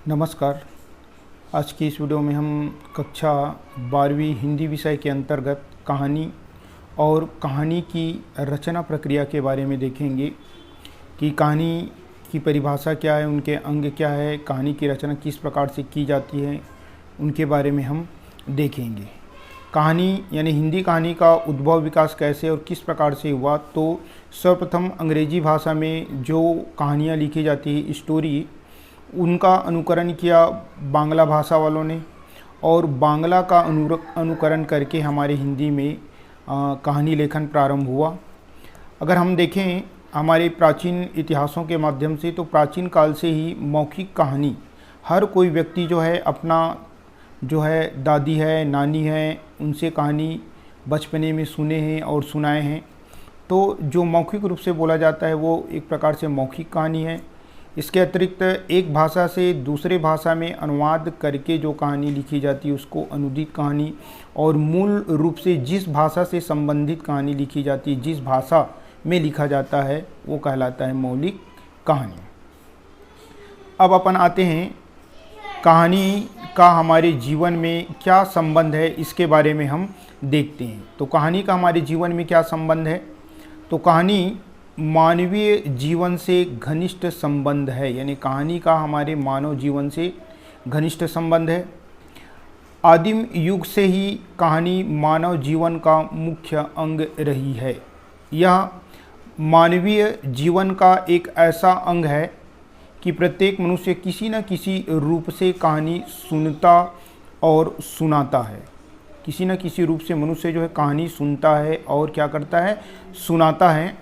नमस्कार। आज की इस वीडियो में हम कक्षा 12वीं हिंदी विषय के अंतर्गत कहानी और कहानी की रचना प्रक्रिया के बारे में देखेंगे कि कहानी की परिभाषा क्या है, उनके अंग क्या है, कहानी की रचना किस प्रकार से की जाती है, उनके बारे में हम देखेंगे। कहानी यानी हिंदी कहानी का उद्भव विकास कैसे और किस प्रकार से हुआ, तो सर्वप्रथम अंग्रेजी भाषा में जो कहानियाँ लिखी जाती है, स्टोरी, उनका अनुकरण किया बांग्ला भाषा वालों ने और बांग्ला का अनुकरण करके हमारे हिंदी में कहानी लेखन प्रारंभ हुआ। अगर हम देखें हमारे प्राचीन इतिहासों के माध्यम से, तो प्राचीन काल से ही मौखिक कहानी हर कोई व्यक्ति जो है अपना जो है दादी है, नानी है, उनसे कहानी बचपने में सुने हैं और सुनाए हैं। तो जो मौखिक रूप से बोला जाता है वो एक प्रकार से मौखिक कहानी है। इसके अतिरिक्त एक भाषा से दूसरे भाषा में अनुवाद करके जो कहानी लिखी जाती है उसको अनुदित कहानी, और मूल रूप से जिस भाषा से संबंधित कहानी लिखी जाती है, जिस भाषा में लिखा जाता है, वो कहलाता है मौलिक कहानी। अब अपन आते हैं कहानी का हमारे जीवन में क्या संबंध है, इसके बारे में हम देखते हैं। तो कहानी का हमारे जीवन में क्या संबंध है, तो कहानी मानवीय जीवन से घनिष्ठ संबंध है, यानी कहानी का हमारे मानव जीवन से घनिष्ठ संबंध है। आदिम युग से ही कहानी मानव जीवन का मुख्य अंग रही है। यह मानवीय जीवन का एक ऐसा अंग है कि प्रत्येक मनुष्य किसी न किसी रूप से कहानी सुनता और सुनाता है। किसी न किसी रूप से मनुष्य जो है कहानी सुनता है और क्या करता है, सुनाता है।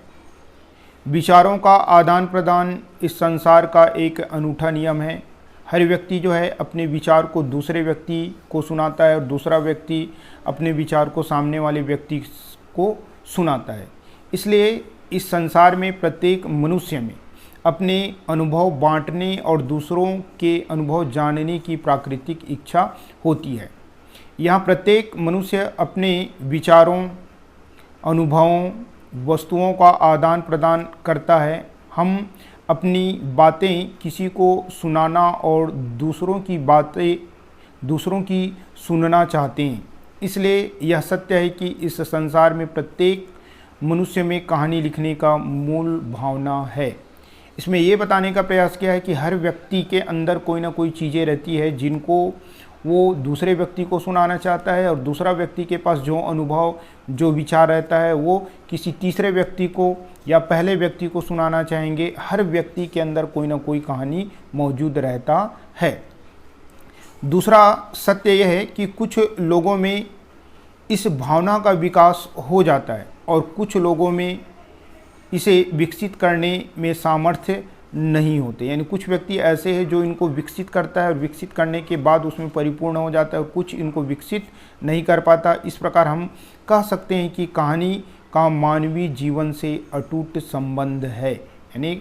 विचारों का आदान प्रदान इस संसार का एक अनूठा नियम है। हर व्यक्ति जो है अपने विचार को दूसरे व्यक्ति को सुनाता है और दूसरा व्यक्ति अपने विचार को सामने वाले व्यक्ति को सुनाता है। इसलिए इस संसार में प्रत्येक मनुष्य में अपने अनुभव बांटने और दूसरों के अनुभव जानने की प्राकृतिक इच्छा होती है। यहाँ प्रत्येक मनुष्य अपने विचारों, अनुभवों, वस्तुओं का आदान प्रदान करता है। हम अपनी बातें किसी को सुनाना और दूसरों की बातें दूसरों की सुनना चाहते हैं। इसलिए यह सत्य है कि इस संसार में प्रत्येक मनुष्य में कहानी लिखने का मूल भावना है। इसमें ये बताने का प्रयास किया है कि हर व्यक्ति के अंदर कोई ना कोई चीज़ें रहती है जिनको वो दूसरे व्यक्ति को सुनाना चाहता है, और दूसरा व्यक्ति के पास जो अनुभव, जो विचार रहता है वो किसी तीसरे व्यक्ति को या पहले व्यक्ति को सुनाना चाहेंगे। हर व्यक्ति के अंदर कोई ना कोई कहानी मौजूद रहता है। दूसरा सत्य यह है कि कुछ लोगों में इस भावना का विकास हो जाता है और कुछ लोगों में इसे विकसित करने में सामर्थ्य नहीं होते। यानी कुछ व्यक्ति ऐसे हैं जो इनको विकसित करता है और विकसित करने के बाद उसमें परिपूर्ण हो जाता है, और कुछ इनको विकसित नहीं कर पाता। इस प्रकार हम कह सकते हैं कि कहानी का मानवीय जीवन से अटूट संबंध है। यानी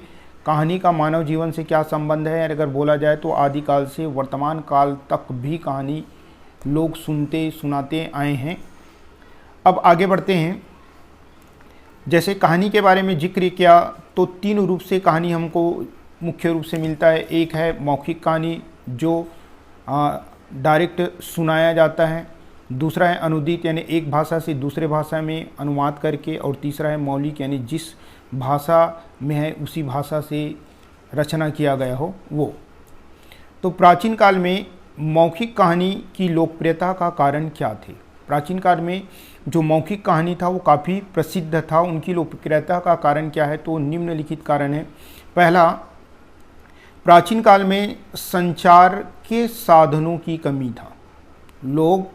कहानी का मानव जीवन से क्या संबंध है, अगर बोला जाए तो आदिकाल से वर्तमान काल तक भी कहानी लोग सुनते सुनाते आए हैं। अब आगे बढ़ते हैं। जैसे कहानी के बारे में जिक्र किया तो तीन रूप से कहानी हमको मुख्य रूप से मिलता है। एक है मौखिक कहानी जो डायरेक्ट सुनाया जाता है, दूसरा है अनुदित यानी एक भाषा से दूसरे भाषा में अनुवाद करके, और तीसरा है मौलिक यानी जिस भाषा में है उसी भाषा से रचना किया गया हो वो। तो प्राचीन काल में मौखिक कहानी की लोकप्रियता का कारण क्या थे? प्राचीन काल में जो मौखिक कहानी था वो काफ़ी प्रसिद्ध था। उनकी लोकप्रियता का कारण क्या है, तो निम्नलिखित कारण है। पहला, प्राचीन काल में संचार के साधनों की कमी था। लोग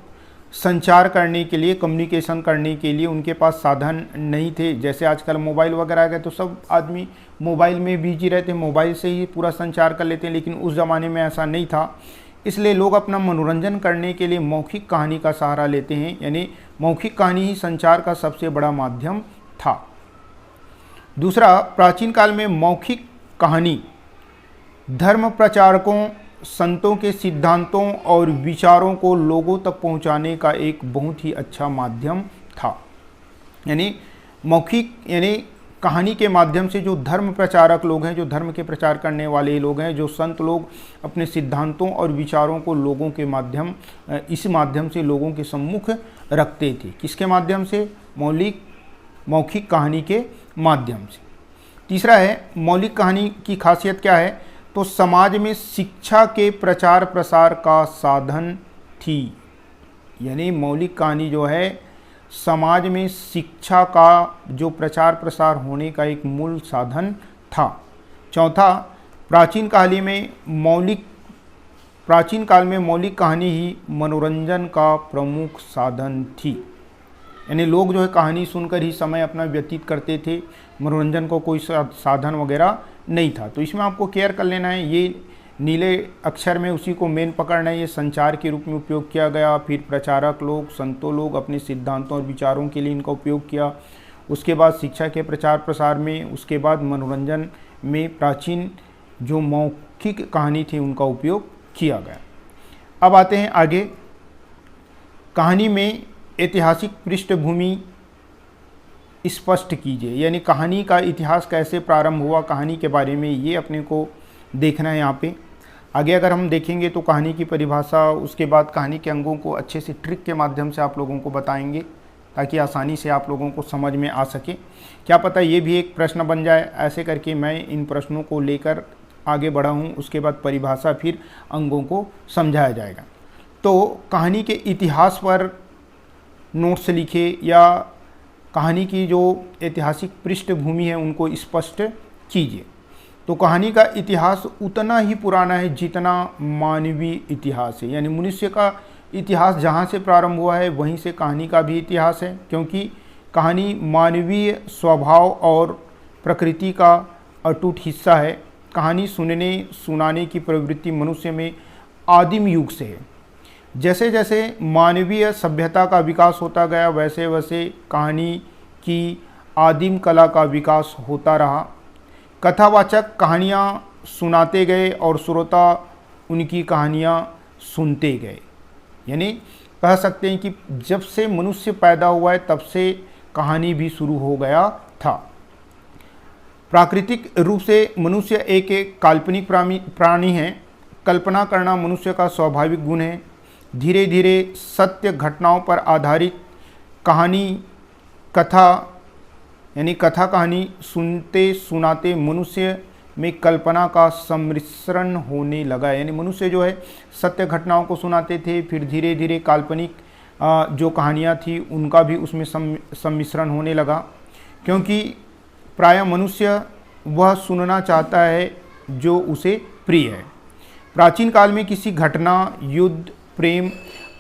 संचार करने के लिए, कम्युनिकेशन करने के लिए उनके पास साधन नहीं थे। जैसे आजकल मोबाइल वगैरह आ गए तो सब आदमी मोबाइल में बिजी रहते, मोबाइल से ही पूरा संचार कर लेते हैं, लेकिन उस ज़माने में ऐसा नहीं था। इसलिए लोग अपना मनोरंजन करने के लिए मौखिक कहानी का सहारा लेते हैं। यानी मौखिक कहानी ही संचार का सबसे बड़ा माध्यम था। दूसरा, प्राचीन काल में मौखिक कहानी धर्म प्रचारकों, संतों के सिद्धांतों और विचारों को लोगों तक पहुंचाने का एक बहुत ही अच्छा माध्यम था। यानी मौखिक यानी कहानी के माध्यम से जो धर्म प्रचारक लोग हैं, जो धर्म के प्रचार करने वाले लोग हैं, जो संत लोग अपने सिद्धांतों और विचारों को लोगों के माध्यम इस माध्यम से लोगों के सम्मुख रखते थे। किसके माध्यम से? मौखिक कहानी के माध्यम से। तीसरा है, मौलिक कहानी की खासियत क्या है? तो समाज में शिक्षा के प्रचार प्रसार का साधन थी। यानी मौलिक कहानी जो है समाज में शिक्षा का जो प्रचार प्रसार होने का एक मूल साधन था। चौथा, प्राचीन काल में मौलिक कहानी ही मनोरंजन का प्रमुख साधन थी। यानी लोग जो है कहानी सुनकर ही समय अपना व्यतीत करते थे, मनोरंजन को कोई साधन वगैरह नहीं था। तो इसमें आपको केयर कर लेना है, ये नीले अक्षर में उसी को मेन पकड़ना है। ये संचार के रूप में उपयोग किया गया, फिर प्रचारक लोग, संतों लोग अपने सिद्धांतों और विचारों के लिए इनका उपयोग किया, उसके बाद शिक्षा के प्रचार प्रसार में, उसके बाद मनोरंजन में प्राचीन जो मौखिक कहानी थी उनका उपयोग किया गया। अब आते हैं आगे, कहानी में ऐतिहासिक पृष्ठभूमि स्पष्ट कीजिए। यानी कहानी का इतिहास कैसे प्रारंभ हुआ, कहानी के बारे में ये अपने को देखना है यहाँ पे। आगे अगर हम देखेंगे तो कहानी की परिभाषा, उसके बाद कहानी के अंगों को अच्छे से ट्रिक के माध्यम से आप लोगों को बताएंगे ताकि आसानी से आप लोगों को समझ में आ सके। क्या पता ये भी एक प्रश्न बन जाए, ऐसे करके मैं इन प्रश्नों को लेकर आगे बढ़ा हूँ। उसके बाद परिभाषा, फिर अंगों को समझाया जाएगा। तो कहानी के इतिहास पर नोट्स लिखे या कहानी की जो ऐतिहासिक पृष्ठभूमि है उनको स्पष्ट कीजिए। तो कहानी का इतिहास उतना ही पुराना है जितना मानवीय इतिहास है। यानी मनुष्य का इतिहास जहाँ से प्रारंभ हुआ है वहीं से कहानी का भी इतिहास है, क्योंकि कहानी मानवीय स्वभाव और प्रकृति का अटूट हिस्सा है। कहानी सुनने सुनाने की प्रवृत्ति मनुष्य में आदिम युग से है। जैसे जैसे मानवीय सभ्यता का विकास होता गया वैसे वैसे कहानी की आदिम कला का विकास होता रहा। कथावाचक कहानियाँ सुनाते गए और श्रोता उनकी कहानियाँ सुनते गए। यानी कह सकते हैं कि जब से मनुष्य पैदा हुआ है तब से कहानी भी शुरू हो गया था। प्राकृतिक रूप से मनुष्य एक काल्पनिक प्राणी है। कल्पना करना मनुष्य का स्वाभाविक गुण है। धीरे धीरे सत्य घटनाओं पर आधारित कथा कहानी सुनते सुनाते मनुष्य में कल्पना का सम्मिश्रण होने लगा। यानी मनुष्य जो है सत्य घटनाओं को सुनाते थे, फिर धीरे धीरे काल्पनिक जो कहानियाँ थी उनका भी उसमें सम्मिश्रण होने लगा, क्योंकि प्रायः मनुष्य वह सुनना चाहता है जो उसे प्रिय है। प्राचीन काल में किसी घटना, युद्ध, प्रेम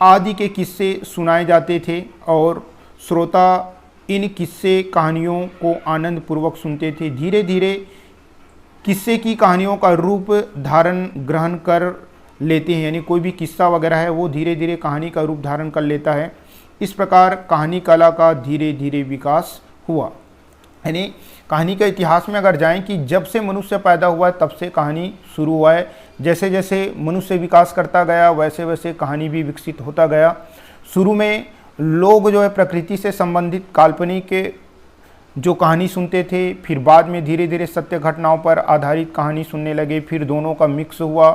आदि के किस्से सुनाए जाते थे और श्रोता इन किस्से कहानियों को आनंद पूर्वक सुनते थे। धीरे धीरे किस्से की कहानियों का रूप धारण ग्रहण कर लेते हैं। यानी कोई भी किस्सा वगैरह है वो धीरे धीरे कहानी का रूप धारण कर लेता है। इस प्रकार कहानी कला का धीरे धीरे विकास हुआ। यानी कहानी के इतिहास में अगर जाएं कि जब से मनुष्य पैदा हुआ है तब से कहानी शुरू हुआ है। जैसे जैसे मनुष्य विकास करता गया वैसे वैसे कहानी भी विकसित होता गया। शुरू में लोग जो है प्रकृति से संबंधित काल्पनिक जो कहानी सुनते थे, फिर बाद में धीरे धीरे सत्य घटनाओं पर आधारित कहानी सुनने लगे, फिर दोनों का मिक्स हुआ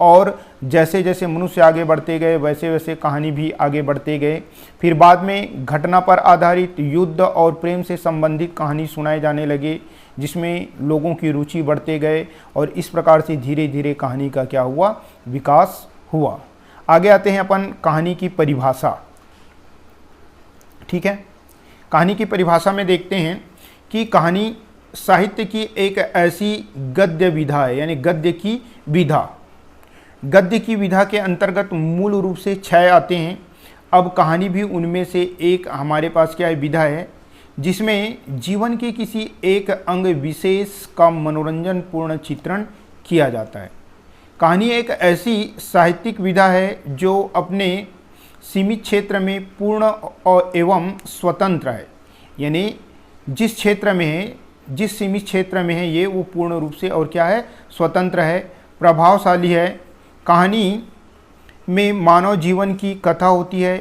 और जैसे जैसे मनुष्य आगे बढ़ते गए वैसे वैसे कहानी भी आगे बढ़ते गए। फिर बाद में घटना पर आधारित युद्ध और प्रेम से संबंधित कहानी सुनाए जाने लगे, जिसमें लोगों की रुचि बढ़ते गए और इस प्रकार से धीरे धीरे कहानी का क्या हुआ, विकास हुआ। आगे आते हैं अपन कहानी की परिभाषा। ठीक है, कहानी की परिभाषा में देखते हैं कि कहानी साहित्य की एक ऐसी गद्य विधा है। यानी गद्य की विधा, गद्य की विधा के अंतर्गत मूल रूप से 6 आते हैं। अब कहानी भी उनमें से एक हमारे पास क्या है, विधा है, जिसमें जीवन के किसी एक अंग विशेष का मनोरंजन पूर्ण चित्रण किया जाता है। कहानी एक ऐसी साहित्यिक विधा है जो अपने सीमित क्षेत्र में पूर्ण और एवं स्वतंत्र है। यानी जिस क्षेत्र में है, जिस सीमित क्षेत्र में है ये वो पूर्ण रूप से और क्या है, स्वतंत्र है, प्रभावशाली है। कहानी में मानव जीवन की कथा होती है।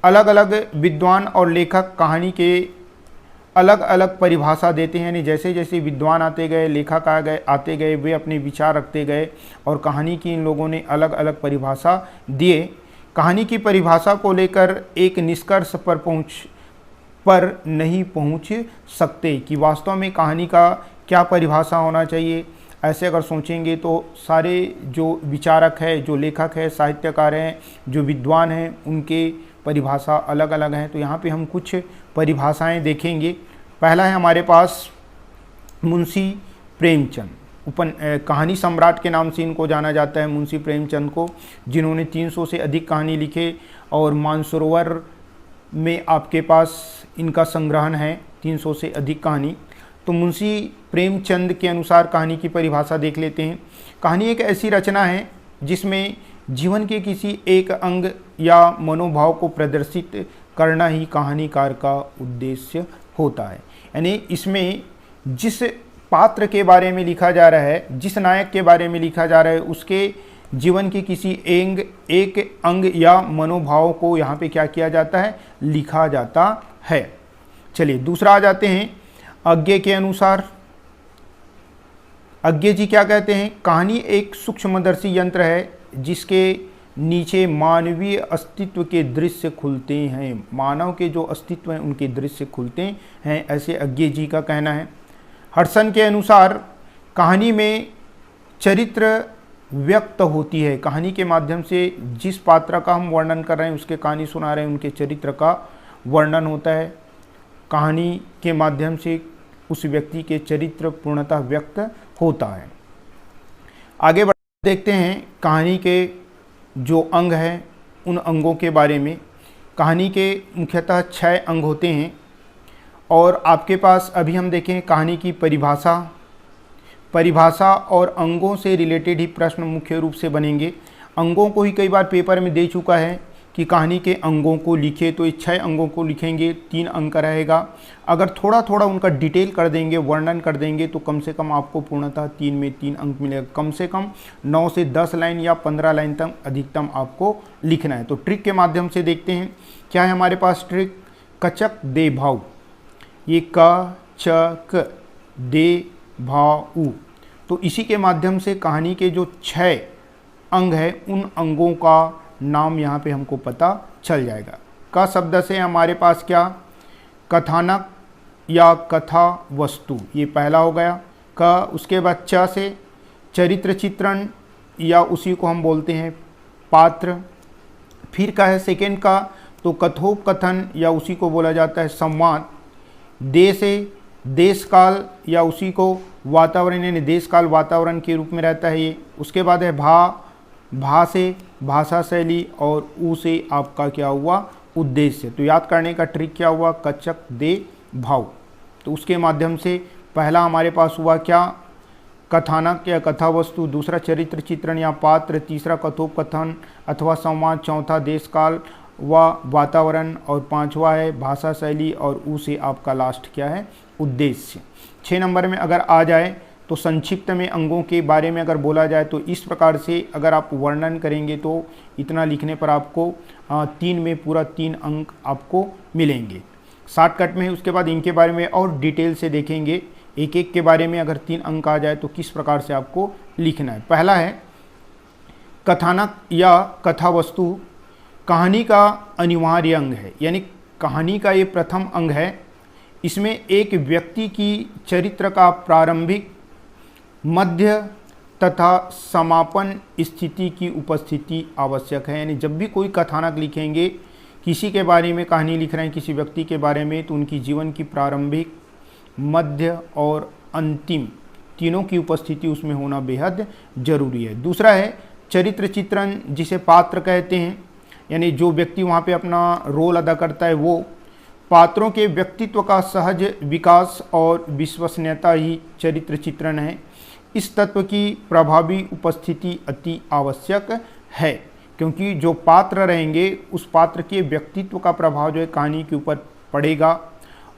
अलग अलग विद्वान और लेखक कहानी के अलग अलग परिभाषा देते हैं, यानी जैसे जैसे विद्वान आते गए, लेखक आते गए, वे अपने विचार रखते गए और कहानी की इन लोगों ने अलग अलग परिभाषा दिए। कहानी की परिभाषा को लेकर एक निष्कर्ष पर नहीं पहुंच सकते कि वास्तव में कहानी का क्या परिभाषा होना चाहिए। ऐसे अगर सोचेंगे तो सारे जो विचारक है, जो लेखक है, साहित्यकार हैं, जो विद्वान हैं, उनके परिभाषा अलग अलग हैं। तो यहाँ पे हम कुछ परिभाषाएं देखेंगे। पहला है हमारे पास मुंशी प्रेमचंद, कहानी सम्राट के नाम से इनको जाना जाता है, मुंशी प्रेमचंद को, जिन्होंने 300 से अधिक कहानी लिखे और मानसरोवर में आपके पास इनका संग्रहण है 300 से अधिक कहानी। तो मुंशी प्रेमचंद के अनुसार कहानी की परिभाषा देख लेते हैं। कहानी एक ऐसी रचना है जिसमें जीवन के किसी एक अंग या मनोभाव को प्रदर्शित करना ही कहानीकार का उद्देश्य होता है। यानी इसमें जिस पात्र के बारे में लिखा जा रहा है, जिस नायक के बारे में लिखा जा रहा है, उसके जीवन के किसी एक अंग या मनोभाव को यहाँ पे क्या किया जाता है, लिखा जाता है। चलिए दूसरा आ जाते हैं अज्ञे के अनुसार। अज्ञे जी क्या कहते हैं, कहानी एक सूक्ष्मदर्शी यंत्र है जिसके नीचे मानवीय अस्तित्व के दृश्य खुलते हैं, मानव के जो अस्तित्व हैं उनके दृश्य खुलते हैं, ऐसे अज्ञे जी का कहना है। हडसन के अनुसार कहानी में चरित्र व्यक्त होती है, कहानी के माध्यम से जिस पात्र का हम वर्णन कर रहे हैं, उसके कहानी सुना रहे हैं, उनके चरित्र का वर्णन होता है। कहानी के माध्यम से उस व्यक्ति के चरित्र पूर्णतः व्यक्त होता है। आगे देखते हैं कहानी के जो अंग हैं उन अंगों के बारे में। कहानी के मुख्यतः 6 अंग होते हैं और आपके पास अभी हम देखें कहानी की परिभाषा और अंगों से रिलेटेड ही प्रश्न मुख्य रूप से बनेंगे। अंगों को ही कई बार पेपर में दे चुका है कि कहानी के अंगों को लिखे, तो ये 6 अंगों को लिखेंगे, 3 अंक रहेगा। अगर थोड़ा थोड़ा उनका डिटेल कर देंगे, वर्णन कर देंगे, तो कम से कम आपको पूर्णतः 3 में 3 अंक मिलेगा। कम से कम 9 से 10 लाइन या 15 लाइन तक अधिकतम आपको लिखना है। तो ट्रिक के माध्यम से देखते हैं क्या है हमारे पास ट्रिक। कचक दे भाव, ये क च दे भाऊ, तो इसी के माध्यम से कहानी के जो 6 अंग है उन अंगों का नाम यहाँ पे हमको पता चल जाएगा। क शब्द से हमारे पास क्या, कथानक या कथा वस्तु, ये पहला हो गया क। उसके बाद च से चरित्र चित्रण या उसी को हम बोलते हैं पात्र। फिर का है सेकेंड का, तो कथोपकथन या उसी को बोला जाता है संवाद। दे से देश काल या उसी को वातावरण, यानी देश काल वातावरण के रूप में रहता है ये। उसके बाद है भा से भाषा शैली और ऊ से आपका क्या हुआ, उद्देश्य। तो याद करने का ट्रिक क्या हुआ, कचक दे भाव। तो उसके माध्यम से पहला हमारे पास हुआ क्या, कथानक या कथा वस्तु, दूसरा चरित्र चित्रण या पात्र, तीसरा कथोपकथन अथवा संवाद, चौथा देश काल व वातावरण और पांचवा है भाषा शैली और ऊ से आपका लास्ट क्या है, उद्देश्य। 6 नंबर में अगर आ जाए तो संक्षिप्त में अंगों के बारे में अगर बोला जाए तो इस प्रकार से अगर आप वर्णन करेंगे तो इतना लिखने पर आपको 3 में पूरा 3 अंक आपको मिलेंगे। शॉर्टकट में उसके बाद इनके बारे में और डिटेल से देखेंगे, एक एक के बारे में अगर 3 अंक आ जाए तो किस प्रकार से आपको लिखना है। पहला है कथानक या कथा वस्तु, कहानी का अनिवार्य अंग है, यानी कहानी का ये प्रथम अंग है। इसमें एक व्यक्ति की चरित्र का प्रारंभिक, मध्य तथा समापन स्थिति की उपस्थिति आवश्यक है। यानी जब भी कोई कथानक लिखेंगे, किसी के बारे में कहानी लिख रहे हैं, किसी व्यक्ति के बारे में, तो उनकी जीवन की प्रारंभिक, मध्य और अंतिम तीनों की उपस्थिति उसमें होना बेहद जरूरी है। दूसरा है चरित्र चित्रण, जिसे पात्र कहते हैं, यानी जो व्यक्ति वहाँ पे अपना रोल अदा करता है वो पात्रों के व्यक्तित्व का सहज विकास और विश्वसनीयता ही चरित्र चित्रण है। इस तत्व की प्रभावी उपस्थिति अति आवश्यक है, क्योंकि जो पात्र रहेंगे उस पात्र के व्यक्तित्व का प्रभाव जो है कहानी के ऊपर पड़ेगा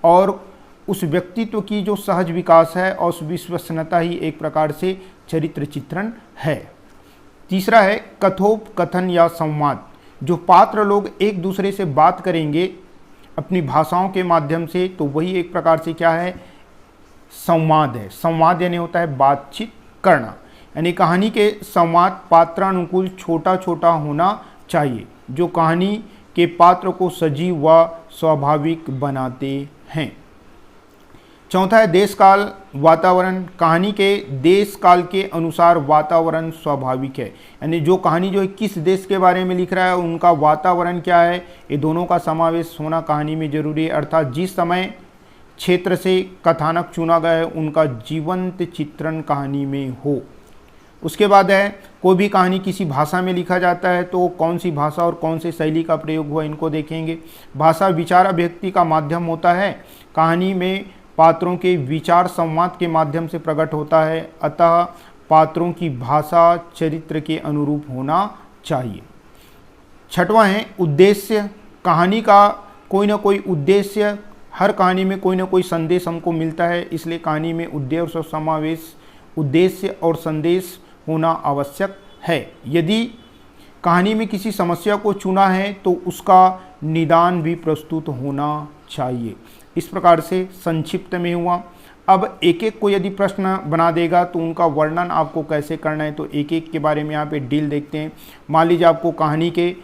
और उस व्यक्तित्व की जो सहज विकास है और उस विश्वसनीयता ही एक प्रकार से चरित्र चित्रण है। तीसरा है कथोपकथन या संवाद, जो पात्र लोग एक दूसरे से बात करेंगे अपनी भाषाओं के माध्यम से, तो वही एक प्रकार से क्या है, संवाद है। संवाद यानी होता है बातचीत करना, यानी कहानी के संवाद पात्रानुकूल छोटा छोटा होना चाहिए, जो कहानी के पात्र को सजीव व स्वाभाविक बनाते हैं। चौथा है देश काल वातावरण। कहानी के देश काल के अनुसार वातावरण स्वाभाविक है, यानी जो कहानी जो है किस देश के बारे में लिख रहा है, उनका वातावरण क्या है, ये दोनों का समावेश होना कहानी में जरूरी है। अर्थात जिस समय क्षेत्र से कथानक चुना गया है उनका जीवंत चित्रण कहानी में हो। उसके बाद है कोई भी कहानी किसी भाषा में लिखा जाता है तो कौन सी भाषा और कौन से शैली का प्रयोग हुआ, इनको देखेंगे। भाषा विचार अभिव्यक्ति का माध्यम होता है। कहानी में पात्रों के विचार संवाद के माध्यम से प्रकट होता है, अतः पात्रों की भाषा चरित्र के अनुरूप होना चाहिए। छठवां है उद्देश्य। कहानी का कोई ना कोई उद्देश्य, हर कहानी में कोई ना कोई संदेश हमको मिलता है, इसलिए कहानी में उद्देश्य और संदेश होना आवश्यक है। यदि कहानी में किसी समस्या को चुना है तो उसका निदान भी प्रस्तुत होना चाहिए। इस प्रकार से संक्षिप्त में हुआ। अब एक एक को यदि प्रश्न बना देगा तो उनका वर्णन आपको कैसे करना है, तो एक एक के बारे में यहाँ पे डील देखते हैं। मान लीजिए आपको कहानी के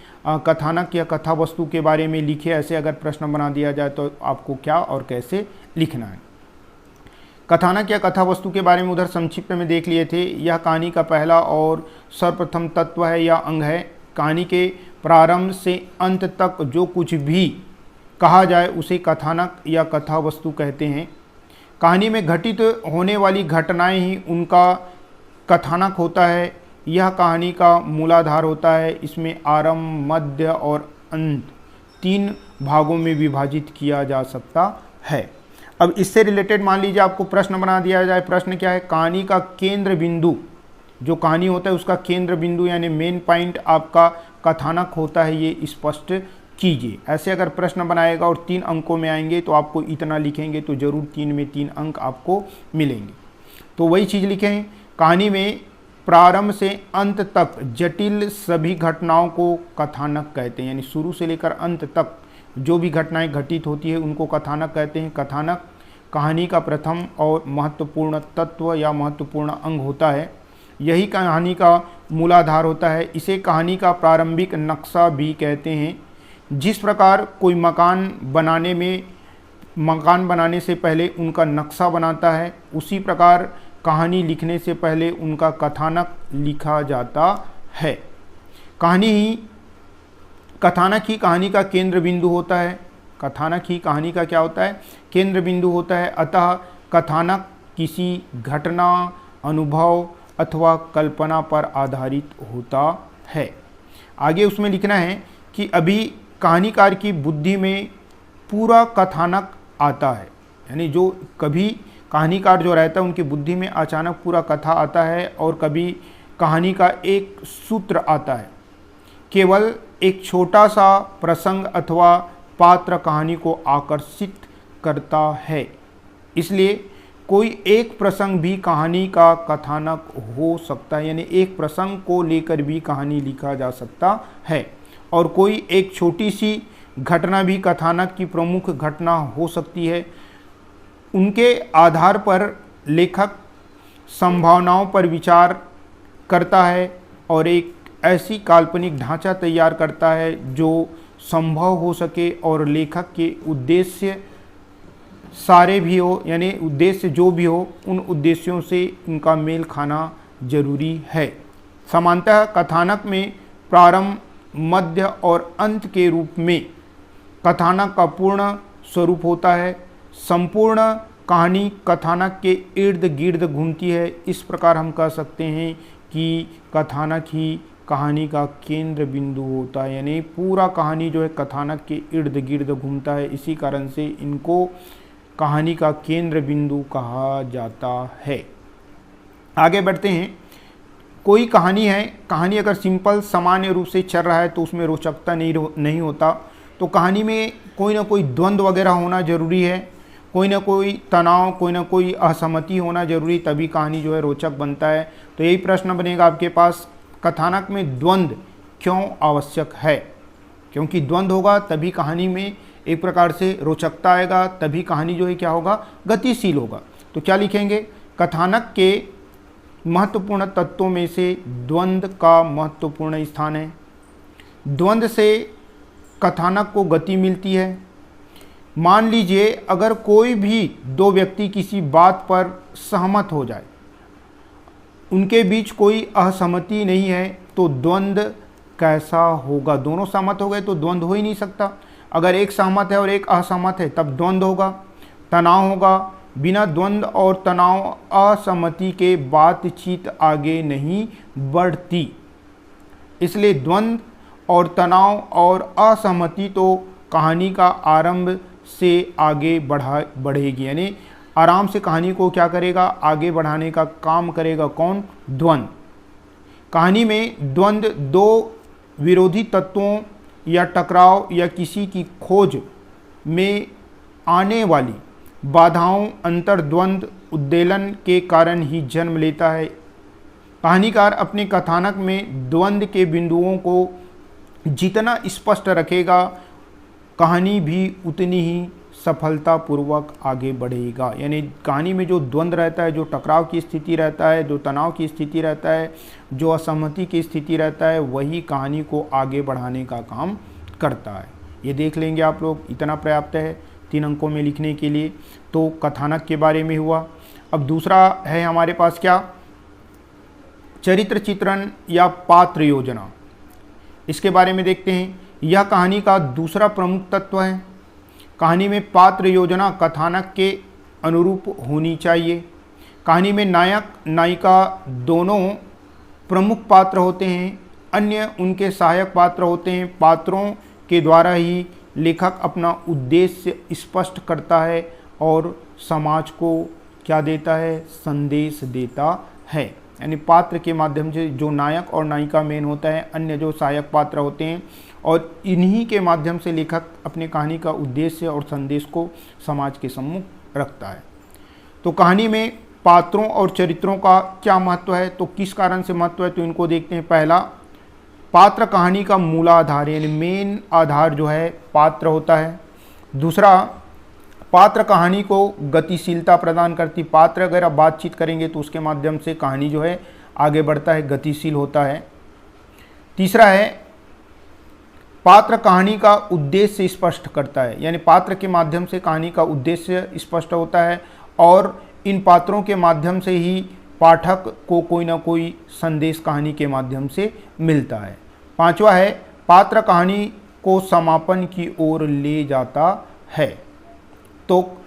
कथानक या कथा वस्तु के बारे में लिखे, ऐसे अगर प्रश्न बना दिया जाए तो आपको क्या और कैसे लिखना है। कथानक या कथा वस्तु के बारे में उधर संक्षिप्त में देख लिए थे। यह कहानी का पहला और सर्वप्रथम तत्व है या अंग है। कहानी के प्रारंभ से अंत तक जो कुछ भी कहा जाए उसे कथानक या कथा वस्तु कहते हैं। कहानी में घटित होने वाली घटनाएं ही उनका कथानक होता है। यह कहानी का मूलाधार होता है। इसमें आरंभ, मध्य और अंत 3 भागों में विभाजित किया जा सकता है। अब इससे रिलेटेड मान लीजिए आपको प्रश्न बना दिया जाए। प्रश्न क्या है, कहानी का केंद्र बिंदु, जो कहानी होता है उसका केंद्र बिंदु यानी मेन पॉइंट आपका कथानक होता है, ये स्पष्ट कीजिए। ऐसे अगर प्रश्न बनाएगा और 3 अंकों में आएंगे तो आपको इतना लिखेंगे तो जरूर 3 में 3 अंक आपको मिलेंगे। तो वही चीज़ लिखें, कहानी में प्रारंभ से अंत तक जटिल सभी घटनाओं को कथानक कहते हैं, यानी शुरू से लेकर अंत तक जो भी घटनाएं घटित होती है उनको कथानक कहते हैं। कथानक कहानी का प्रथम और महत्वपूर्ण तत्व या महत्वपूर्ण अंग होता है। यही कहानी का मूलाधार होता है। इसे कहानी का प्रारंभिक नक्शा भी कहते हैं। जिस प्रकार कोई मकान बनाने से पहले उनका नक्शा बनाता है, उसी प्रकार कहानी लिखने से पहले उनका कथानक लिखा जाता है। कथानक ही कहानी का केंद्र बिंदु होता है। कथानक ही कहानी का क्या होता है, केंद्र बिंदु होता है। अतः कथानक किसी घटना, अनुभव अथवा कल्पना पर आधारित होता है। आगे उसमें लिखना है कि अभी कहानीकार की बुद्धि में पूरा कथानक आता है, यानी जो कभी कहानीकार जो रहता है उनकी बुद्धि में अचानक पूरा कथा आता है और कभी कहानी का एक सूत्र आता है। केवल एक छोटा सा प्रसंग अथवा पात्र कहानी को आकर्षित करता है, इसलिए कोई एक प्रसंग भी कहानी का कथानक हो सकता है, यानी एक प्रसंग को लेकर भी कहानी लिखा जा सकता है। और कोई एक छोटी सी घटना भी कथानक की प्रमुख घटना हो सकती है। उनके आधार पर लेखक संभावनाओं पर विचार करता है और एक ऐसी काल्पनिक ढांचा तैयार करता है जो संभव हो सके और लेखक के उद्देश्य सारे भी हो, यानी उद्देश्य जो भी हो उन उद्देश्यों से उनका मेल खाना जरूरी है। सामान्यतः कथानक में प्रारंभ, मध्य और अंत के रूप में कथानक का पूर्ण स्वरूप होता है। संपूर्ण कहानी कथानक के इर्द गिर्द घूमती है। इस प्रकार हम कह सकते हैं कि कथानक ही कहानी का केंद्र बिंदु होता है, यानी पूरा कहानी जो है कथानक के इर्द गिर्द घूमता है। इसी कारण से इनको कहानी का केंद्र बिंदु कहा जाता है। आगे बढ़ते हैं। कोई कहानी है, कहानी अगर सिंपल सामान्य रूप से चल रहा है तो उसमें रोचकता नहीं होता, तो कहानी में कोई ना कोई द्वंद्व वगैरह होना जरूरी है, कोई ना कोई तनाव, कोई ना कोई असहमति होना जरूरी, तभी कहानी जो है रोचक बनता है। तो यही प्रश्न बनेगा आपके पास, कथानक में द्वंद्व क्यों आवश्यक है? क्योंकि द्वंद्व होगा तभी कहानी में एक प्रकार से रोचकता आएगा, तभी कहानी जो है क्या होगा, गतिशील होगा। तो क्या लिखेंगे, कथानक के महत्वपूर्ण तत्वों में से द्वंद्व का महत्वपूर्ण स्थान है। द्वंद्व से कथानक को गति मिलती है। मान लीजिए अगर कोई भी दो व्यक्ति किसी बात पर सहमत हो जाए, उनके बीच कोई असहमति नहीं है, तो द्वंद्व कैसा होगा। दोनों सहमत हो गए तो द्वंद्व हो ही नहीं सकता। अगर एक सहमत है और एक असहमत है तब द्वंद्व होगा, तनाव होगा। बिना द्वंद्व और तनाव असहमति के बातचीत आगे नहीं बढ़ती। इसलिए द्वंद्व और तनाव और असहमति तो कहानी का आरंभ से आगे बढ़ेगी, यानी आराम से कहानी को क्या करेगा, आगे बढ़ाने का काम करेगा कौन, द्वंद्व। कहानी में द्वंद्व दो विरोधी तत्वों या टकराव या किसी की खोज में आने वाली बाधाओं, अंतर्द्वंद उद्वेलन के कारण ही जन्म लेता है। कहानीकार अपने कथानक में द्वंद्व के बिंदुओं को जितना स्पष्ट रखेगा, कहानी भी उतनी ही सफलतापूर्वक आगे बढ़ेगा। यानी कहानी में जो द्वंद्व रहता है, जो टकराव की स्थिति रहता है, जो तनाव की स्थिति रहता है, जो असहमति की स्थिति रहता है, वही कहानी को आगे बढ़ाने का काम करता है। ये देख लेंगे आप लोग, इतना पर्याप्त है 3 अंकों में लिखने के लिए। तो कथानक के बारे में हुआ। अब दूसरा है हमारे पास क्या, चरित्र चित्रण या पात्र योजना। इसके बारे में देखते हैं। यह कहानी का दूसरा प्रमुख तत्व है। कहानी में पात्र योजना कथानक के अनुरूप होनी चाहिए। कहानी में नायक नायिका दोनों प्रमुख पात्र होते हैं, अन्य उनके सहायक पात्र होते हैं। पात्रों के द्वारा ही लेखक अपना उद्देश्य स्पष्ट करता है और समाज को क्या देता है, संदेश देता है। यानी पात्र के माध्यम से जो नायक और नायिका मेन होता है, अन्य जो सहायक पात्र होते हैं, और इन्हीं के माध्यम से लेखक अपने कहानी का उद्देश्य और संदेश को समाज के सम्मुख रखता है। तो कहानी में पात्रों और चरित्रों का क्या महत्व है, तो किस कारण से महत्व है, तो इनको देखते हैं। पहला, पात्र कहानी का मूलाधार, यानी मेन आधार जो है पात्र होता है। दूसरा, पात्र कहानी को गतिशीलता प्रदान करती। पात्र अगर आप बातचीत करेंगे तो उसके माध्यम से कहानी जो है आगे बढ़ता है, गतिशील होता है। तीसरा है, पात्र कहानी का उद्देश्य स्पष्ट करता है, यानी पात्र के माध्यम से कहानी का उद्देश्य स्पष्ट होता है और इन पात्रों के माध्यम से ही पाठक को कोई ना कोई संदेश कहानी के माध्यम से मिलता है। पांचवा है, पात्र कहानी को समापन की ओर ले जाता है। तो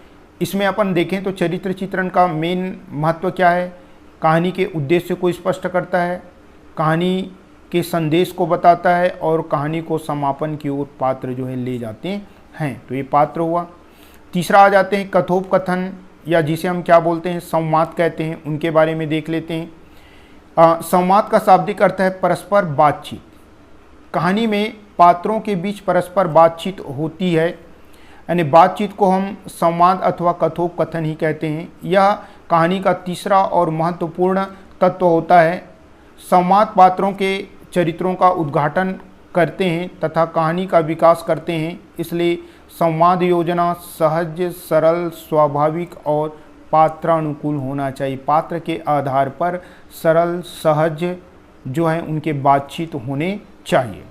इसमें अपन देखें तो चरित्र चित्रण का मेन महत्व क्या है, कहानी के उद्देश्य को स्पष्ट करता है, कहानी के संदेश को बताता है और कहानी को समापन की ओर पात्र जो है ले जाते हैं। तो ये पात्र हुआ। तीसरा आ जाते हैं कथोपकथन, या जिसे हम क्या बोलते हैं, संवाद कहते हैं। उनके बारे में देख लेते हैं। संवाद का शाब्दिक अर्थ है परस्पर बातचीत। कहानी में पात्रों के बीच परस्पर बातचीत होती है, यानी बातचीत को हम संवाद अथवा कथोपकथन ही कहते हैं। यह कहानी का तीसरा और महत्वपूर्ण तत्व होता है। संवाद पात्रों के चरित्रों का उद्घाटन करते हैं तथा कहानी का विकास करते हैं। इसलिए संवाद योजना सहज, सरल, स्वाभाविक और पात्रानुकूल होना चाहिए। पात्र के आधार पर सरल, सहज जो है उनके बातचीत होने चाहिए।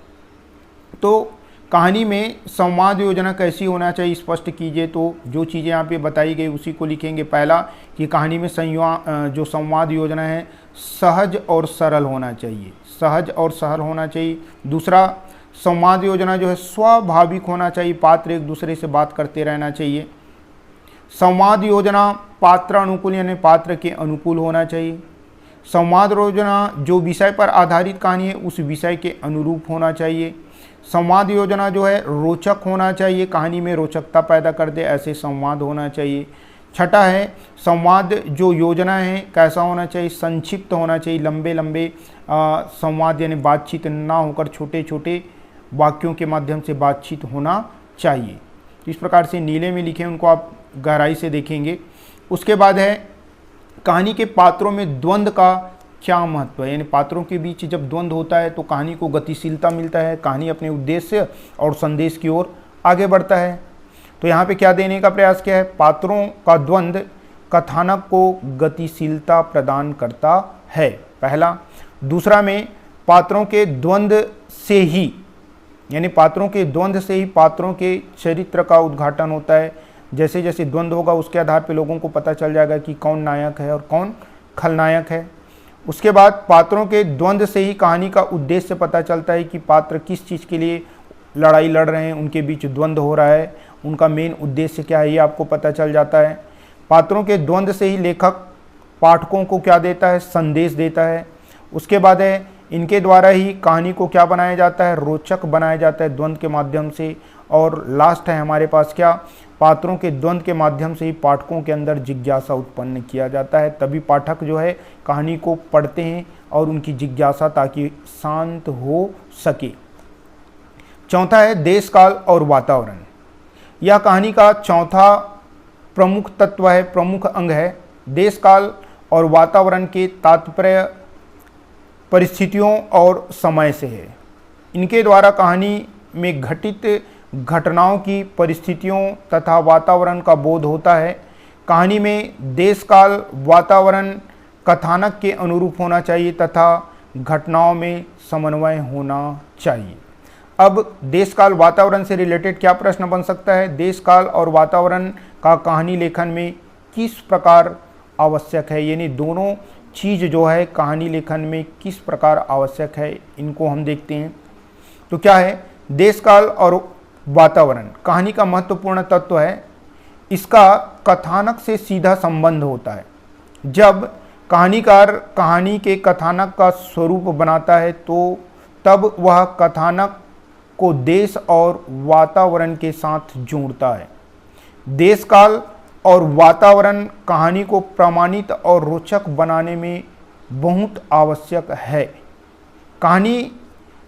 तो कहानी में संवाद योजना कैसी होना चाहिए स्पष्ट कीजिए। तो जो चीज़ें यहाँ पे बताई गई उसी को लिखेंगे। पहला कि कहानी में जो संवाद योजना है सहज और सरल होना चाहिए, सहज और सरल होना चाहिए। दूसरा, संवाद योजना जो है स्वाभाविक होना चाहिए, पात्र एक दूसरे से बात करते रहना चाहिए। संवाद योजना पात्र अनुकूल, यानी पात्र के अनुकूल होना चाहिए। संवाद योजना जो विषय पर आधारित कहानी है उस विषय के अनुरूप होना चाहिए। संवाद योजना जो है रोचक होना चाहिए, कहानी में रोचकता पैदा कर दे, ऐसे संवाद होना चाहिए। छठा है, संवाद जो योजना है कैसा होना चाहिए, संक्षिप्त होना चाहिए। लंबे लंबे संवाद यानी बातचीत ना होकर छोटे छोटे वाक्यों के माध्यम से बातचीत होना चाहिए। इस प्रकार से नीले में लिखे, उनको आप गहराई से देखेंगे। उसके बाद है कहानी के पात्रों में द्वंद्व का क्या महत्व है, यानी पात्रों के बीच जब द्वंद्व होता है तो कहानी को गतिशीलता मिलता है, कहानी अपने उद्देश्य और संदेश की ओर आगे बढ़ता है। तो यहाँ पे क्या देने का प्रयास किया है, पात्रों का द्वंद्व कथानक को गतिशीलता प्रदान करता है, पहला। दूसरा में पात्रों के द्वंद्व से ही, यानी पात्रों के द्वंद्व से ही पात्रों के चरित्र का उद्घाटन होता है। जैसे जैसे द्वंद्व होगा उसके आधार पर लोगों को पता चल जाएगा कि कौन नायक है और कौन खलनायक है। उसके बाद पात्रों के द्वंद्व से ही कहानी का उद्देश्य पता चलता है कि पात्र किस चीज़ के लिए लड़ाई लड़ रहे हैं, उनके बीच द्वंद्व हो रहा है, उनका मेन उद्देश्य क्या है, ये आपको पता चल जाता है। पात्रों के द्वंद्व से ही लेखक पाठकों को क्या देता है, संदेश देता है। उसके बाद है इनके द्वारा ही कहानी को क्या बनाया जाता है, रोचक बनाया जाता है द्वंद्व के माध्यम से। और लास्ट है हमारे पास क्या, पात्रों के द्वंद्व के माध्यम से ही पाठकों के अंदर जिज्ञासा उत्पन्न किया जाता है, तभी पाठक जो है कहानी को पढ़ते हैं और उनकी जिज्ञासा ताकि शांत हो सके। चौथा है देश काल और वातावरण। यह कहानी का चौथा प्रमुख तत्व है, प्रमुख अंग है। देश काल और वातावरण के तात्पर्य परिस्थितियों और समय से है। इनके द्वारा कहानी में घटित घटनाओं की परिस्थितियों तथा वातावरण का बोध होता है। कहानी में देश काल वातावरण कथानक के अनुरूप होना चाहिए तथा घटनाओं में समन्वय होना चाहिए। अब देश काल वातावरण से रिलेटेड क्या प्रश्न बन सकता है, देश काल और वातावरण का कहानी लेखन में किस प्रकार आवश्यक है, यानी दोनों चीज़ जो है कहानी लेखन में किस प्रकार आवश्यक है, इनको हम देखते हैं। तो क्या है, देश काल और वातावरण कहानी का महत्वपूर्ण तत्व है। इसका कथानक से सीधा संबंध होता है। जब कहानीकार कहानी के कथानक का स्वरूप बनाता है तो तब वह कथानक को देश और वातावरण के साथ जोड़ता है। देश काल और वातावरण कहानी को प्रमाणित और रोचक बनाने में बहुत आवश्यक है। कहानी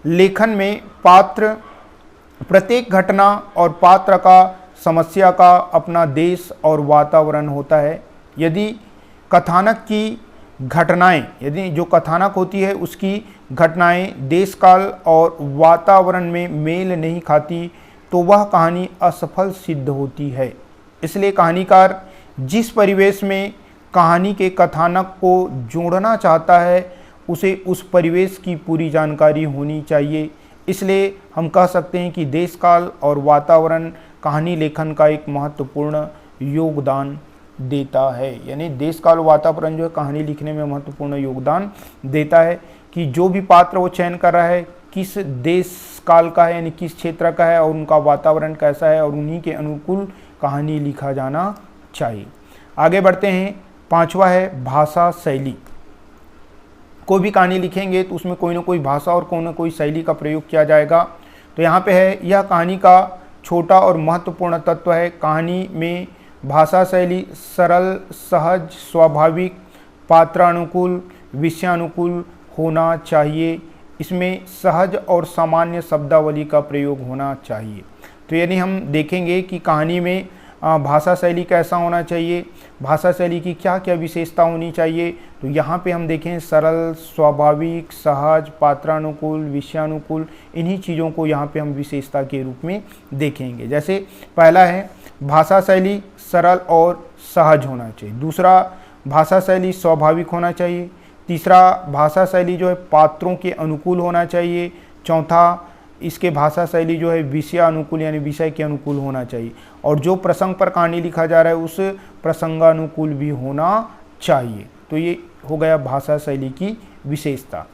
लेखन में पात्र, प्रत्येक घटना और पात्र का समस्या का अपना देश और वातावरण होता है। यदि कथानक की घटनाएं, यदि जो कथानक होती है उसकी घटनाएं देश काल और वातावरण में मेल नहीं खाती तो वह कहानी असफल सिद्ध होती है। इसलिए कहानीकार जिस परिवेश में कहानी के कथानक को जोड़ना चाहता है उसे उस परिवेश की पूरी जानकारी होनी चाहिए। इसलिए हम कह सकते हैं कि देश काल और वातावरण कहानी लेखन का एक महत्वपूर्ण योगदान देता है। यानी देश काल वातावरण जो है कहानी लिखने में महत्वपूर्ण योगदान देता है कि जो भी पात्र वो चयन कर रहा है किस देश काल का है, यानी किस क्षेत्र का है और उनका वातावरण कैसा है और उन्हीं के अनुकूल कहानी लिखा जाना चाहिए। आगे बढ़ते हैं। पांचवा है भाषा शैली। कोई भी कहानी लिखेंगे तो उसमें कोई ना कोई भाषा और कोई ना कोई शैली का प्रयोग किया जाएगा। तो यहाँ पे है, यह कहानी का छोटा और महत्वपूर्ण तत्व है। कहानी में भाषा शैली सरल, सहज, स्वाभाविक, पात्रानुकूल, विषयानुकूल होना चाहिए। इसमें सहज और सामान्य शब्दावली का प्रयोग होना चाहिए। तो यानी हम देखेंगे कि कहानी में भाषा शैली कैसा होना चाहिए, भाषा शैली की क्या क्या विशेषता होनी चाहिए। तो यहाँ पे हम देखें सरल, स्वाभाविक, सहज, पात्रानुकूल, विषयानुकूल, इन्हीं चीज़ों को यहाँ पे हम विशेषता के रूप में देखेंगे। जैसे पहला है भाषा शैली सरल और सहज होना चाहिए। दूसरा भाषा शैली स्वाभाविक होना चाहिए। तीसरा भाषा शैली जो है पात्रों के अनुकूल होना चाहिए। चौथा इसके भाषा शैली जो है विषय अनुकूल यानी विषय के अनुकूल होना चाहिए। और जो प्रसंग पर कहानी लिखा जा रहा है उस प्रसंगानुकूल भी होना चाहिए। तो ये हो गया भाषा शैली की विशेषता।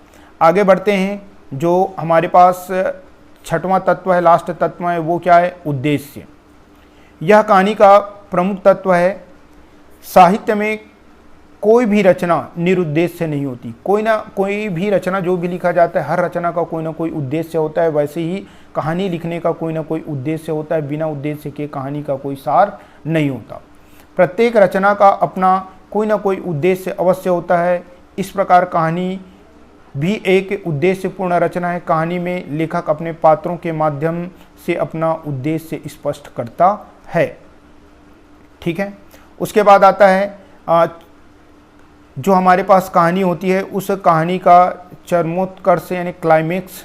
आगे बढ़ते हैं। जो हमारे पास छठवां तत्व है, लास्ट तत्व है, वो क्या है, उद्देश्य। यह कहानी का प्रमुख तत्व है। साहित्य में कोई भी रचना निरुद्देश्य नहीं होती। कोई भी रचना जो भी लिखा जाता है हर रचना का कोई ना कोई उद्देश्य होता है। वैसे ही कहानी लिखने का कोई ना कोई उद्देश्य होता है। बिना उद्देश्य के कहानी का कोई सार नहीं होता। प्रत्येक रचना का अपना कोई ना कोई उद्देश्य अवश्य होता है। इस प्रकार कहानी भी एक उद्देश्यपूर्ण रचना है। कहानी में लेखक अपने पात्रों के माध्यम से अपना उद्देश्य स्पष्ट करता है। ठीक है। उसके बाद आता है जो हमारे पास कहानी होती है उस कहानी का चरमोत्कर्ष यानी क्लाइमेक्स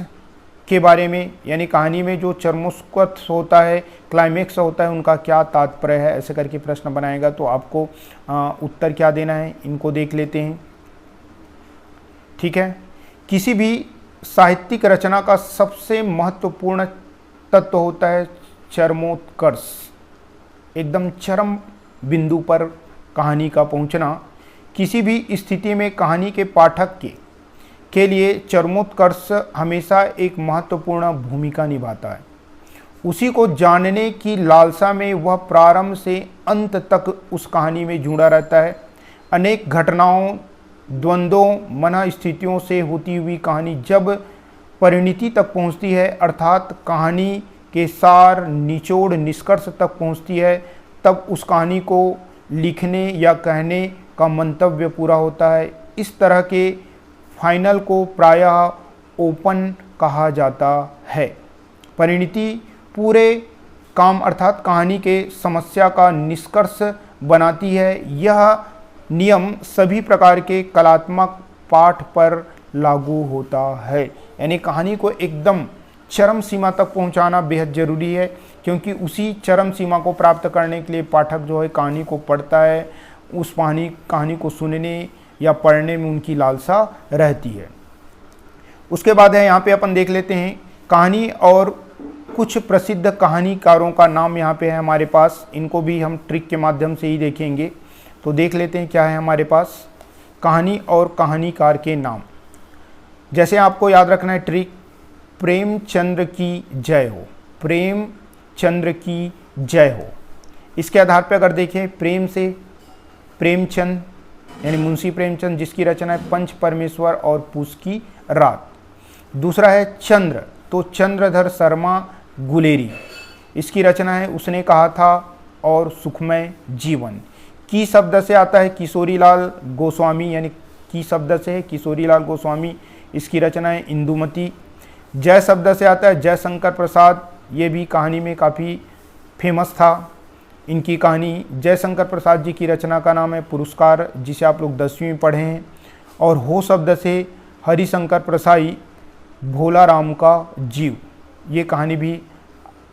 के बारे में, यानी कहानी में जो चरमोत्कर्ष होता है, क्लाइमेक्स होता है, उनका क्या तात्पर्य है, ऐसे करके प्रश्न बनाएगा। तो आपको उत्तर क्या देना है, इनको देख लेते हैं। ठीक है, किसी भी साहित्यिक रचना का सबसे महत्वपूर्ण तत्व होता है चरमोत्कर्ष, एकदम चरम बिंदु पर कहानी का पहुंचना। किसी भी स्थिति में कहानी के पाठक के लिए चरमोत्कर्ष हमेशा एक महत्वपूर्ण भूमिका निभाता है। उसी को जानने की लालसा में वह प्रारंभ से अंत तक उस कहानी में जुड़ा रहता है। अनेक घटनाओं, द्वंद्वों, मन स्थितियों से होती हुई कहानी जब परिणति तक पहुंचती है, अर्थात कहानी के सार, निचोड़, निष्कर्ष तक पहुंचती है, तब उस कहानी को लिखने या कहने का मंतव्य पूरा होता है। इस तरह के फाइनल को प्रायः ओपन कहा जाता है। परिणति पूरे काम अर्थात कहानी के समस्या का निष्कर्ष बनाती है। यह नियम सभी प्रकार के कलात्मक पाठ पर लागू होता है। यानी कहानी को एकदम चरम सीमा तक पहुंचाना बेहद ज़रूरी है, क्योंकि उसी चरम सीमा को प्राप्त करने के लिए पाठक जो है कहानी को पढ़ता है, उस कहानी को सुनने या पढ़ने में उनकी लालसा रहती है। उसके बाद है यहाँ पे अपन देख लेते हैं कहानी और कुछ प्रसिद्ध कहानीकारों का नाम यहाँ पे है हमारे पास। इनको भी हम ट्रिक के माध्यम से ही देखेंगे। तो देख लेते हैं क्या है हमारे पास कहानी और कहानीकार के नाम। जैसे आपको याद रखना है ट्रिक, प्रेमचंद्र की जय हो, प्रेमचंद्र की जय हो। इसके आधार पर अगर देखें, प्रेम से प्रेमचंद यानी मुंशी प्रेमचंद, जिसकी रचना है पंच परमेश्वर और पूस की रात। दूसरा है चंद्र, तो चंद्रधर शर्मा गुलेरी, इसकी रचना है उसने कहा था और सुखमय जीवन। की शब्द से आता है किशोरीलाल गोस्वामी, यानी की शब्द से है किशोरीलाल गोस्वामी, इसकी रचना है इंदुमती। जय शब्द से आता है जयशंकर प्रसाद, ये भी कहानी में काफ़ी फेमस था। इनकी कहानी जयशंकर प्रसाद जी की रचना का नाम है पुरस्कार, जिसे आप लोग 10वीं में पढ़े हैं। और हो शब्द से हरिशंकर प्रसाई, भोला राम का जीव, ये कहानी भी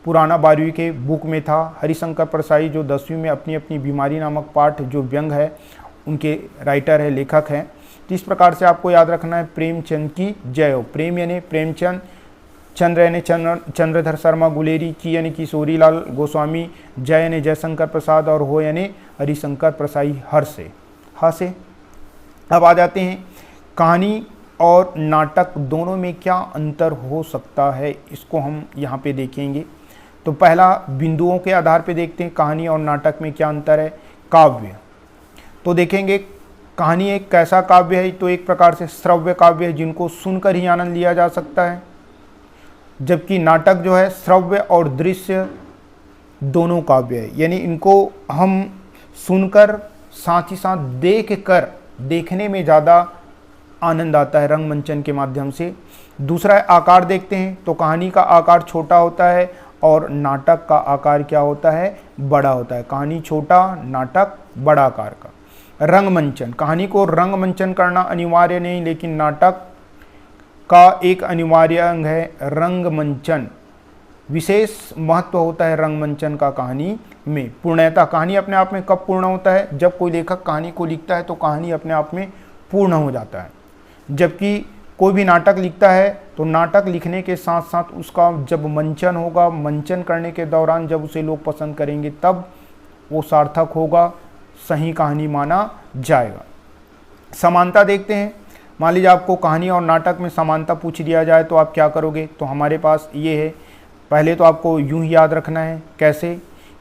पुराना 12वीं के बुक में था। हरिशंकर प्रसाई जो 10वीं में अपनी अपनी बीमारी नामक पाठ जो व्यंग है उनके राइटर है, लेखक हैं। तो इस प्रकार से आपको याद रखना है प्रेमचंद की जय हो। प्रेम यानी प्रेमचंद, चंद्र यानी चंद्रधर शर्मा गुलेरी, की यानी किशोरीलाल गोस्वामी, जय यानी जयशंकर प्रसाद और हो यानी हरिशंकर प्रसाई, हर से हा से। अब आ जाते हैं कहानी और नाटक दोनों में क्या अंतर हो सकता है, इसको हम यहाँ पे देखेंगे। तो पहला बिंदुओं के आधार पे देखते हैं कहानी और नाटक में क्या अंतर है। काव्य, तो देखेंगे कहानी एक कैसा काव्य है, तो एक प्रकार से श्रव्य काव्य है जिनको सुनकर ही आनंद लिया जा सकता है, जबकि नाटक जो है श्रव्य और दृश्य दोनों काव्य है, यानी इनको हम सुनकर साथ ही साथ देखने में ज़्यादा आनंद आता है रंगमंचन के माध्यम से। दूसरा है आकार देखते हैं, तो कहानी का आकार छोटा होता है और नाटक का आकार क्या होता है, बड़ा होता है। कहानी छोटा, नाटक बड़ा आकार का। रंगमंचन, कहानी को रंगमंचन करना अनिवार्य नहीं, लेकिन नाटक का एक अनिवार्य अंग है रंगमंचन। विशेष महत्व होता है रंगमंचन का कहानी में। पूर्णता, कहानी अपने आप में कब पूर्ण होता है, जब कोई लेखक कहानी को लिखता है तो कहानी अपने आप में पूर्ण हो जाता है। जबकि कोई भी नाटक लिखता है तो नाटक लिखने के साथ साथ उसका जब मंचन होगा, मंचन करने के दौरान जब उसे लोग पसंद करेंगे तब वो सार्थक होगा, सही कहानी माना जाएगा। समानता देखते हैं, मान लीजिए आपको कहानी और नाटक में समानता पूछ दिया जाए तो आप क्या करोगे। तो हमारे पास ये है, पहले तो आपको यूं ही याद रखना है, कैसे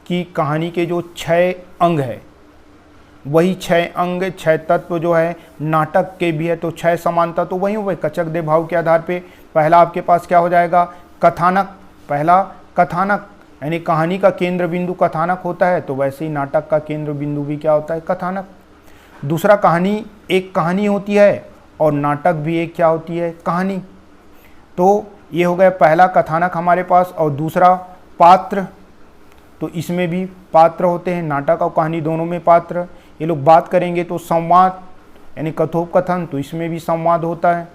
कि कहानी के जो 6 अंग है वही 6 अंग 6 तत्व जो है नाटक के भी है, तो 6 समानता तो वही हुए। कचक दे भाव के आधार पे पहला आपके पास क्या हो जाएगा, कथानक। पहला कथानक, यानी कहानी का केंद्र बिंदु कथानक होता है, तो वैसे ही नाटक का केंद्र बिंदु भी क्या होता है, कथानक। दूसरा, कहानी एक कहानी होती है और नाटक भी एक क्या होती है, कहानी। तो ये हो गया पहला कथानक हमारे पास। और दूसरा पात्र, तो इसमें भी पात्र होते हैं, नाटक और कहानी दोनों में पात्र। ये लोग बात करेंगे तो संवाद यानी कथोपकथन, तो इसमें भी संवाद होता है।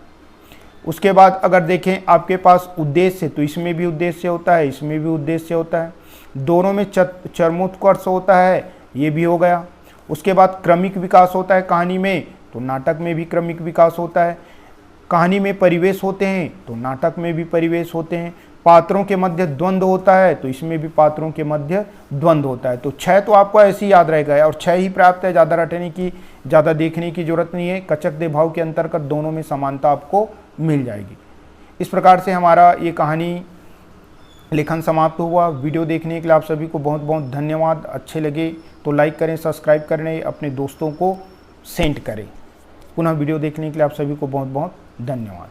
उसके बाद अगर देखें आपके पास उद्देश्य, तो इसमें भी उद्देश्य होता है, इसमें भी उद्देश्य होता है, दोनों में चरमोत्कर्ष होता है, ये भी हो गया। उसके बाद क्रमिक विकास होता है कहानी में, तो नाटक में भी क्रमिक विकास होता है। कहानी में परिवेश होते हैं, तो नाटक में भी परिवेश होते हैं। पात्रों के मध्य द्वंद्व होता है, तो इसमें भी पात्रों के मध्य द्वंद्व होता है। तो 6 तो आपको ऐसे ही याद रहेगा और 6 ही प्राप्त है, ज़्यादा रटने की, ज़्यादा देखने की जरूरत नहीं है। कचक दे भाव के अंतर्गत दोनों में समानता आपको मिल जाएगी। इस प्रकार से हमारा ये कहानी लेखन समाप्त हुआ। वीडियो देखने के लिए आप सभी को बहुत बहुत धन्यवाद। अच्छे लगे तो लाइक करें, सब्सक्राइब करें, अपने दोस्तों को सेंड करें। पुनः वीडियो देखने के लिए आप सभी को बहुत बहुत धन्यवाद।